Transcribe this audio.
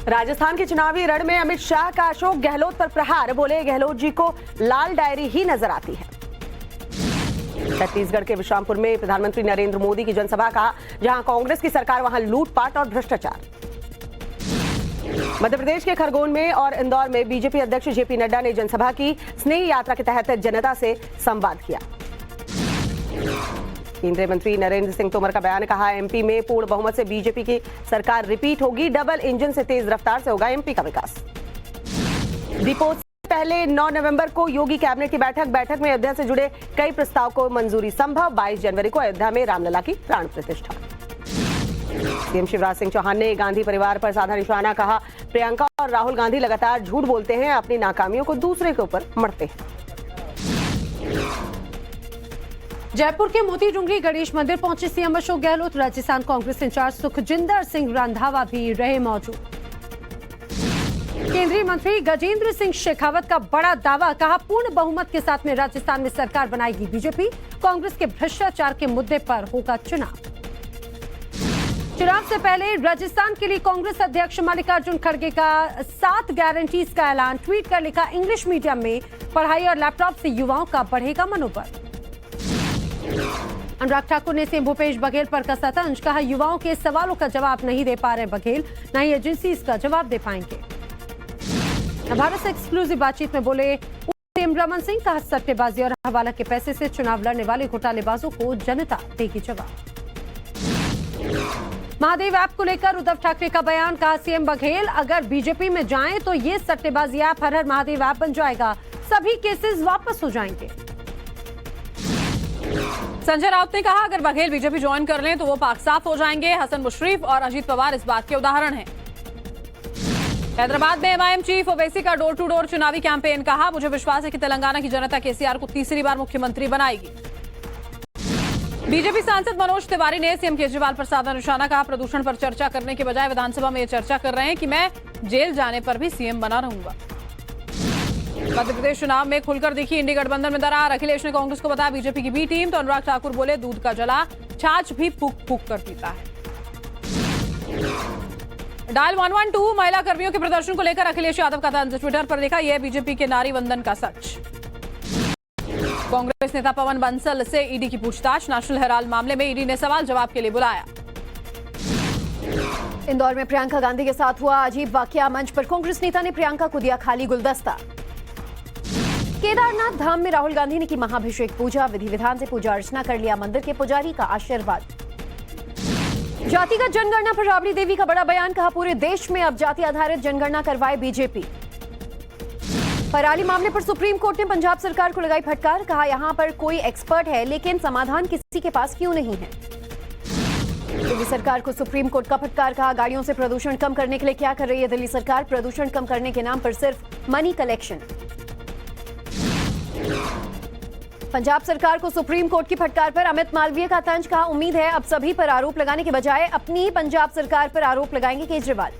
राजस्थान के चुनावी रण में अमित शाह का अशोक गहलोत पर प्रहार, बोले गहलोत जी को लाल डायरी ही नजर आती है। छत्तीसगढ़ के विश्रामपुर में प्रधानमंत्री नरेंद्र मोदी की जनसभा, कहा जहां कांग्रेस की सरकार वहां लूटपाट और भ्रष्टाचार। मध्य प्रदेश के खरगोन में और इंदौर में बीजेपी अध्यक्ष जेपी नड्डा ने जनसभा की। स्नेह यात्रा के तहत जनता से संवाद किया। केंद्रीय मंत्री नरेंद्र सिंह तोमर का बयान, कहा एमपी में पूर्ण बहुमत से बीजेपी की सरकार रिपीट होगी, डबल इंजन से तेज रफ्तार से होगा एमपी का विकास। दीपोत्सव से पहले 9 नवंबर को योगी कैबिनेट की बैठक में अयोध्या से जुड़े कई प्रस्ताव को मंजूरी संभव। 22 जनवरी को अयोध्या में रामलला की प्राण प्रतिष्ठा। सीएम शिवराज सिंह चौहान ने गांधी परिवार पर साधा निशाना, कहा प्रियंका और राहुल गांधी लगातार झूठ बोलते हैं, अपनी नाकामियों को दूसरे के ऊपर मढ़ते हैं। जयपुर के मोती डूंगरी गणेश मंदिर पहुंचे सीएम अशोक गहलोत। राजस्थान कांग्रेस इंचार्ज सुखजिंदर सिंह रंधावा भी रहे मौजूद। केंद्रीय मंत्री गजेंद्र सिंह शेखावत का बड़ा दावा, कहा पूर्ण बहुमत के साथ में राजस्थान में सरकार बनाएगी बीजेपी, कांग्रेस के भ्रष्टाचार के मुद्दे पर होगा चुनाव। चुनाव से पहले राजस्थान के लिए कांग्रेस अध्यक्ष मल्लिकार्जुन खड़गे का 7 गारंटीज का ऐलान, ट्वीट कर लिखा इंग्लिश मीडियम में पढ़ाई और लैपटॉप से युवाओं का बढ़ेगा मनोबल। अनुराग ठाकुर ने सीएम भूपेश बघेल पर कसा तंज, कहा युवाओं के सवालों का जवाब नहीं दे पा रहे बघेल, न ही एजेंसी इसका जवाब दे पाएंगे। भारत से एक्सक्लूसिव बातचीत में बोले सीएम रमन सिंह, कहा सट्टेबाजी और हवाला के पैसे से चुनाव लड़ने वाले घोटालेबाजों को जनता देगी जवाब। महादेव ऐप को लेकर उद्धव ठाकरे का बयान, कहा सीएम बघेल अगर बीजेपी में जाएं तो ये सट्टेबाजी ऐप हर महादेव ऐप बन जाएगा, सभी केसेस वापस हो जाएंगे। संजय राउत ने कहा अगर बघेल बीजेपी ज्वाइन कर लें तो वो पाक साफ हो जाएंगे। हसन मुशर्रफ और अजीत पवार इस बात के उदाहरण हैं। हैदराबाद में एमआईएम चीफ ओवैसी का डोर टू डोर चुनावी कैंपेन, कहा मुझे विश्वास है कि तेलंगाना की जनता केसीआर को तीसरी बार मुख्यमंत्री बनाएगी। बीजेपी सांसद मनोज तिवारी ने सीएम केजरीवाल पर साधा निशाना, कहा प्रदूषण पर चर्चा करने के बजाय विधानसभा में ये चर्चा कर रहे हैं कि मैं जेल जाने पर भी सीएम बना रहूंगा। मध्य प्रदेश चुनाव में खुलकर दिखी इंडी गठबंधन में दरार, अखिलेश ने कांग्रेस को बताया बीजेपी की बी टीम, तो अनुराग ठाकुर बोले दूध का जला छाछ भी फूक फूक कर पीता है। डायल 112 महिला कर्मियों के प्रदर्शन को लेकर अखिलेश यादव का तंज, ट्विटर पर लिखा यह बीजेपी के नारी वंदन का सच। कांग्रेस नेता पवन बंसल से ईडी की पूछताछ, नेशनल हेराल्ड मामले में ईडी ने सवाल जवाब के लिए बुलाया। इंदौर में प्रियंका गांधी के साथ हुआ अजीब वाकया, मंच पर कांग्रेस नेता ने प्रियंका को दिया खाली गुलदस्ता। केदारनाथ धाम में राहुल गांधी ने की महाभिषेक पूजा, विधि विधान से पूजा अर्चना कर लिया मंदिर के पुजारी का आशीर्वाद। जातिगत जनगणना पर राबड़ी देवी का बड़ा बयान, कहा पूरे देश में अब जाति आधारित जनगणना करवाए बीजेपी। पराली मामले पर सुप्रीम कोर्ट ने पंजाब सरकार को लगाई फटकार, कहा यहां पर कोई एक्सपर्ट है लेकिन समाधान किसी के पास क्यों नहीं है। दिल्ली सरकार को सुप्रीम कोर्ट का फटकार, कहा गाड़ियों से प्रदूषण कम करने के लिए क्या कर रही है दिल्ली सरकार, प्रदूषण कम करने के नाम पर सिर्फ मनी कलेक्शन। पंजाब सरकार को सुप्रीम कोर्ट की फटकार पर अमित मालवीय का तंज, कहा उम्मीद है अब सभी पर आरोप लगाने के बजाय अपनी पंजाब सरकार पर आरोप लगाएंगे केजरीवाल।